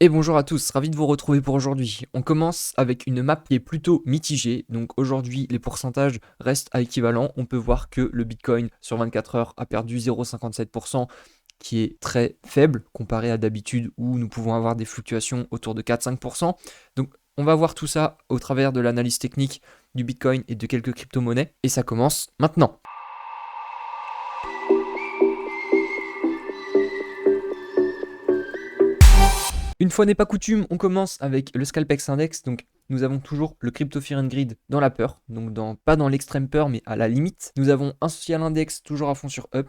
Et bonjour à tous, ravi de vous retrouver pour aujourd'hui. On commence avec une map qui est plutôt mitigée. Donc aujourd'hui, les pourcentages restent à équivalent. On peut voir que le Bitcoin sur 24 heures a perdu 0,57%, qui est très faible comparé à d'habitude où nous pouvons avoir des fluctuations autour de 4-5%. Donc on va voir tout ça au travers de l'analyse technique du Bitcoin et de quelques crypto-monnaies. Et ça commence maintenant. Une fois n'est pas coutume, on commence avec le Scalpex Index. Donc nous avons toujours le Crypto Fear and Greed dans la peur, donc pas dans l'extrême peur, mais à la limite. Nous avons un Social Index toujours à fond sur Up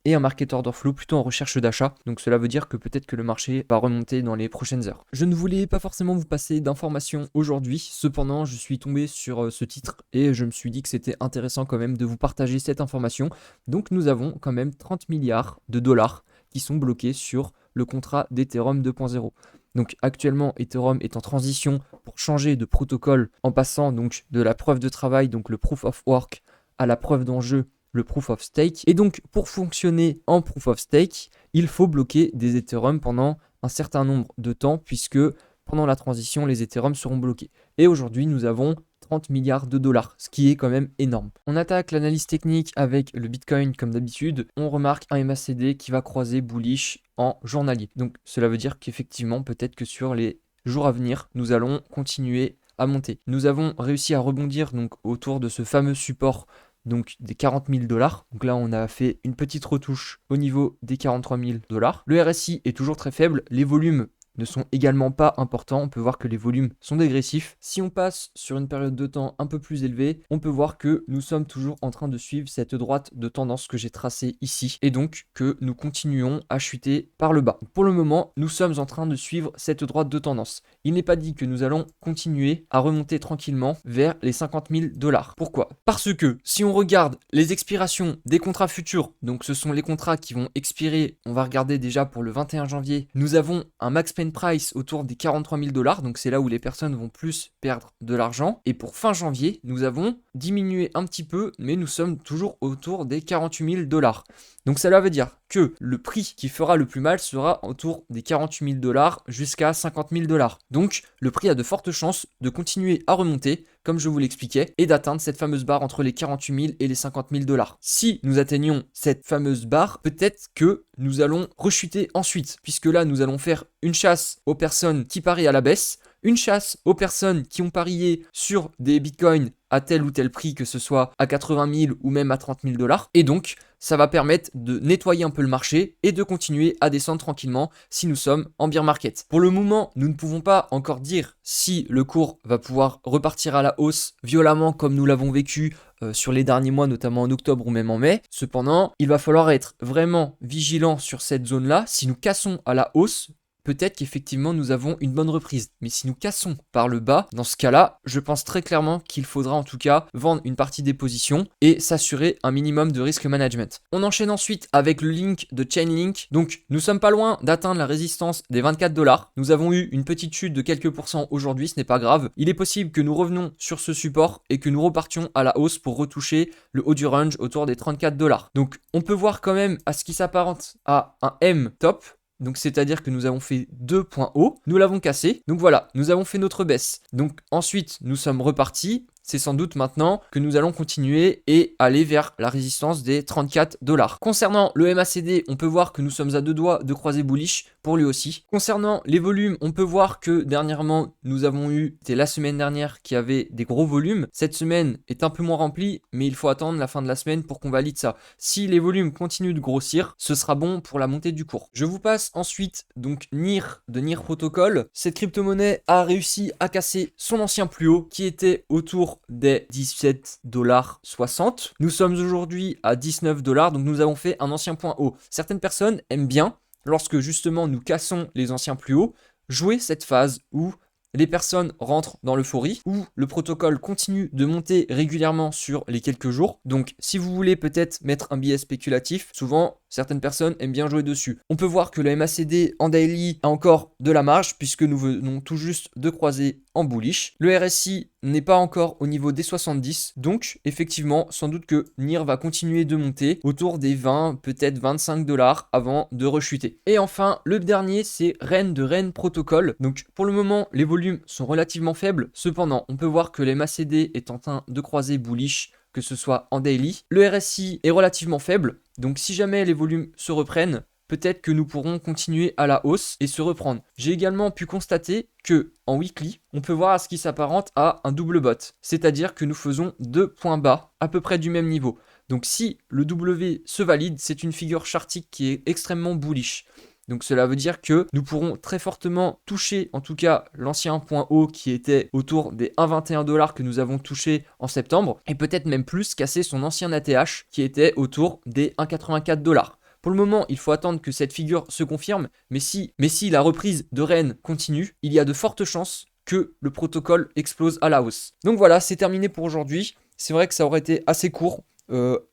et un Market Order Flow plutôt en recherche d'achat. Donc cela veut dire que peut-être que le marché va remonter dans les prochaines heures. Je ne voulais pas forcément vous passer d'informations aujourd'hui, cependant je suis tombé sur ce titre et je me suis dit que c'était intéressant quand même de vous partager cette information. Donc nous avons quand même 30 milliards de dollars qui sont bloqués sur le contrat d'Ethereum 2.0. Donc actuellement, Ethereum est en transition pour changer de protocole en passant donc de la preuve de travail, donc le proof of work, à la preuve d'enjeu, le proof of stake. Et donc pour fonctionner en proof of stake, il faut bloquer des Ethereum pendant un certain nombre de temps puisque pendant la transition, les Ethereum seront bloqués. Et aujourd'hui, nous avons 30 milliards de dollars, ce qui est quand même énorme. On attaque l'analyse technique avec le Bitcoin comme d'habitude. On remarque un MACD qui va croiser bullish en journalier. Donc cela veut dire qu'effectivement, peut-être que sur les jours à venir, nous allons continuer à monter. Nous avons réussi à rebondir donc autour de ce fameux support donc des 40 000 dollars. Donc là, on a fait une petite retouche au niveau des 43 000 dollars. Le RSI est toujours très faible. Les volumes ne sont également pas importants. On peut voir que les volumes sont dégressifs. Si on passe sur une période de temps un peu plus élevée, on peut voir que nous sommes toujours en train de suivre cette droite de tendance que j'ai tracée ici et donc que nous continuons à chuter par le bas. Pour le moment, nous sommes en train de suivre cette droite de tendance. Il n'est pas dit que nous allons continuer à remonter tranquillement vers les 50 000 dollars. Pourquoi? Parce que si on regarde les expirations des contrats futurs, donc ce sont les contrats qui vont expirer, on va regarder déjà pour le 21 janvier, nous avons un max pain price autour des 43 000 dollars, donc c'est là où les personnes vont plus perdre de l'argent. Et pour fin janvier, nous avons diminué un petit peu, mais nous sommes toujours autour des 48 000 dollars. Donc cela veut dire que le prix qui fera le plus mal sera autour des 48 000 dollars jusqu'à 50 000 dollars. Donc le prix a de fortes chances de continuer à remonter, comme je vous l'expliquais, et d'atteindre cette fameuse barre entre les 48 000 et les 50 000 dollars. Si nous atteignons cette fameuse barre, peut-être que nous allons rechuter ensuite, puisque là nous allons faire une chasse aux personnes qui parient à la baisse, une chasse aux personnes qui ont parié sur des bitcoins à tel ou tel prix, que ce soit à 80 000 ou même à 30 000 dollars. Et donc, ça va permettre de nettoyer un peu le marché et de continuer à descendre tranquillement si nous sommes en bear market. Pour le moment, nous ne pouvons pas encore dire si le cours va pouvoir repartir à la hausse violemment comme nous l'avons vécu sur les derniers mois, notamment en octobre ou même en mai. Cependant, il va falloir être vraiment vigilant sur cette zone-là. Si nous cassons à la hausse, peut-être qu'effectivement nous avons une bonne reprise. Mais si nous cassons par le bas, dans ce cas-là, je pense très clairement qu'il faudra en tout cas vendre une partie des positions et s'assurer un minimum de risk management. On enchaîne ensuite avec le link de Chainlink. Donc nous sommes pas loin d'atteindre la résistance des 24 dollars. Nous avons eu une petite chute de quelques pourcents aujourd'hui, ce n'est pas grave. Il est possible que nous revenons sur ce support et que nous repartions à la hausse pour retoucher le haut du range autour des 34 dollars. Donc on peut voir quand même à ce qui s'apparente à un M top. Donc c'est-à-dire que nous avons fait 2 points hauts, nous l'avons cassé, donc voilà, nous avons fait notre baisse. Donc ensuite, nous sommes repartis, c'est sans doute maintenant que nous allons continuer et aller vers la résistance des 34 dollars. Concernant le MACD, on peut voir que nous sommes à deux doigts de croiser bullish pour lui aussi. Concernant les volumes, on peut voir que dernièrement, nous avons eu, c'était la semaine dernière qui avait des gros volumes. Cette semaine est un peu moins remplie, mais il faut attendre la fin de la semaine pour qu'on valide ça. Si les volumes continuent de grossir, ce sera bon pour la montée du cours. Je vous passe ensuite donc NIR de NIR Protocol. Cette crypto-monnaie a réussi à casser son ancien plus haut qui était autour des 17,60 $. Nous sommes aujourd'hui à 19 $, donc nous avons fait un ancien point haut. Certaines personnes aiment bien, lorsque justement nous cassons les anciens plus hauts, jouer cette phase où les personnes rentrent dans l'euphorie, où le protocole continue de monter régulièrement sur les quelques jours. Donc si vous voulez peut-être mettre un billet spéculatif, souvent certaines personnes aiment bien jouer dessus. On peut voir que le MACD en daily a encore de la marge puisque nous venons tout juste de croiser en bullish. Le RSI n'est pas encore au niveau des 70, donc effectivement, sans doute que NIR va continuer de monter autour des 20, peut-être 25 $ avant de rechuter. Et enfin, le dernier, c'est REN de REN Protocol. Donc pour le moment, les volumes sont relativement faibles. Cependant, on peut voir que l'MACD est en train de croiser bullish, que ce soit en daily. Le RSI est relativement faible, donc si jamais les volumes se reprennent, peut-être que nous pourrons continuer à la hausse et se reprendre. J'ai également pu constater que en weekly, on peut voir ce qui s'apparente à un double bot, c'est-à-dire que nous faisons 2 points bas à peu près du même niveau. Donc si le W se valide, c'est une figure chartique qui est extrêmement bullish. Donc cela veut dire que nous pourrons très fortement toucher, en tout cas l'ancien point haut qui était autour des 1,21 $ que nous avons touché en septembre, et peut-être même plus casser son ancien ATH qui était autour des 1,84 $. Pour le moment, il faut attendre que cette figure se confirme, mais si la reprise de REN continue, il y a de fortes chances que le protocole explose à la hausse. Donc voilà, c'est terminé pour aujourd'hui. C'est vrai que ça aurait été assez court.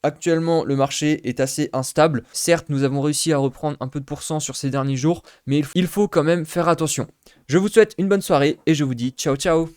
Actuellement, le marché est assez instable. Certes, nous avons réussi à reprendre un peu de pourcent sur ces derniers jours, mais il faut quand même faire attention. Je vous souhaite une bonne soirée et je vous dis ciao ciao.